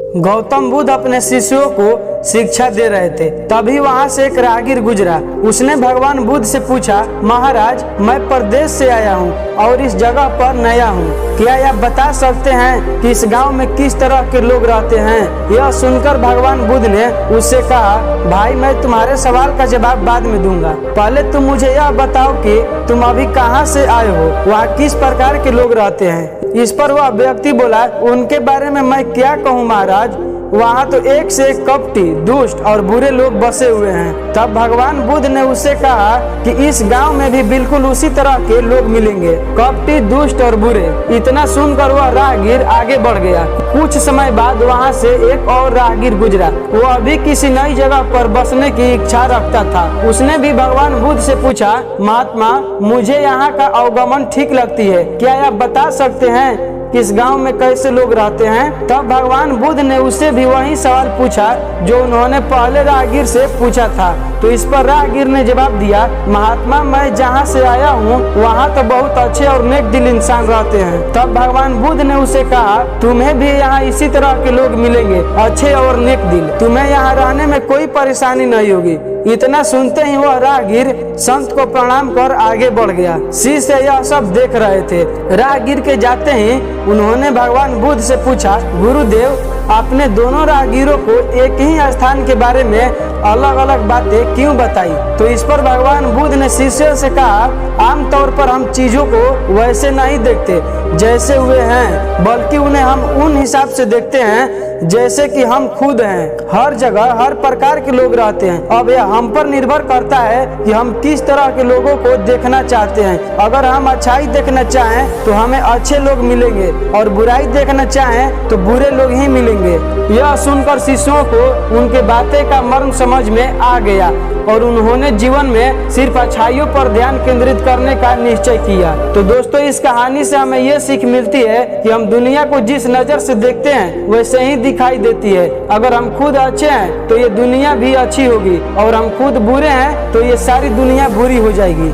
गौतम बुद्ध अपने शिष्यों को शिक्षा दे रहे थे। तभी वहां से एक राहगीर गुजरा। उसने भगवान बुद्ध से पूछा, महाराज, मैं परदेश से आया हूँ और इस जगह पर नया हूँ। क्या आप बता सकते हैं कि इस गांव में किस तरह के लोग रहते हैं? यह सुनकर भगवान बुद्ध ने उससे कहा, भाई, मैं तुम्हारे सवाल का जवाब बाद में दूंगा। पहले तुम मुझे यह बताओ कि तुम अभी कहाँ से आए हो, वहाँ किस प्रकार के लोग रहते हैं। इस पर वह व्यक्ति बोला, उनके बारे में मैं क्या कहूँ महाराज, वहाँ तो एक से एक कपटी, दुष्ट और बुरे लोग बसे हुए हैं। तब भगवान बुद्ध ने उससे कहा कि इस गांव में भी बिल्कुल उसी तरह के लोग मिलेंगे, कपटी, दुष्ट और बुरे। इतना सुनकर वह राहगीर आगे बढ़ गया। कुछ समय बाद वहाँ से एक और राहगीर गुजरा। वह अभी किसी नई जगह पर बसने की इच्छा रखता था। उसने भी भगवान बुद्ध से पूछा, महात्मा, मुझे यहाँ का अवगमन ठीक लगती है, क्या आप बता सकते हैं किस गांव में कैसे लोग रहते हैं? तब भगवान बुद्ध ने उससे भी वही सवाल पूछा जो उन्होंने पहले राहगीर से पूछा था। तो इस पर राहगीर ने जवाब दिया, महात्मा, मैं जहाँ से आया हूँ वहाँ तो बहुत अच्छे और नेक दिल इंसान रहते हैं। तब भगवान बुद्ध ने उसे कहा, तुम्हें भी यहाँ इसी तरह के लोग मिलेंगे, अच्छे और नेक दिल। तुम्हें यहाँ रहने में कोई परेशानी नहीं होगी। इतना सुनते ही वह राहगीर संत को प्रणाम कर आगे बढ़ गया। शिष्य यह सब देख रहे थे। राहगीर के जाते ही उन्होंने भगवान बुद्ध से पूछा, गुरुदेव, आपने दोनों राहगीरों को एक ही स्थान के बारे में अलग अलग बातें क्यों बताई? तो इस पर भगवान बुद्ध ने शिष्यों से कहा, आमतौर पर हम चीजों को वैसे नहीं देखते जैसे वे हैं, बल्कि उन्हें हम उन हिसाब से देखते हैं जैसे कि हम खुद हैं। हर जगह हर प्रकार के लोग रहते हैं। अब यह हम पर निर्भर करता है कि हम किस तरह के लोगों को देखना चाहते हैं। अगर हम अच्छाई देखना चाहें तो हमें अच्छे लोग मिलेंगे और बुराई देखना चाहें तो बुरे लोग ही मिलेंगे। यह सुनकर शिष्यों को उनके बातें का मर्म समझ में आ गया और उन्होंने जीवन में सिर्फ अच्छाइयों पर ध्यान केंद्रित करने का निश्चय किया। तो दोस्तों, इस कहानी से हमें यह सीख मिलती है कि हम दुनिया को जिस नजर से देखते हैं वैसे ही दिखाई देती है। अगर हम खुद अच्छे हैं तो ये दुनिया भी अच्छी होगी और हम खुद बुरे हैं तो ये सारी दुनिया बुरी हो जाएगी।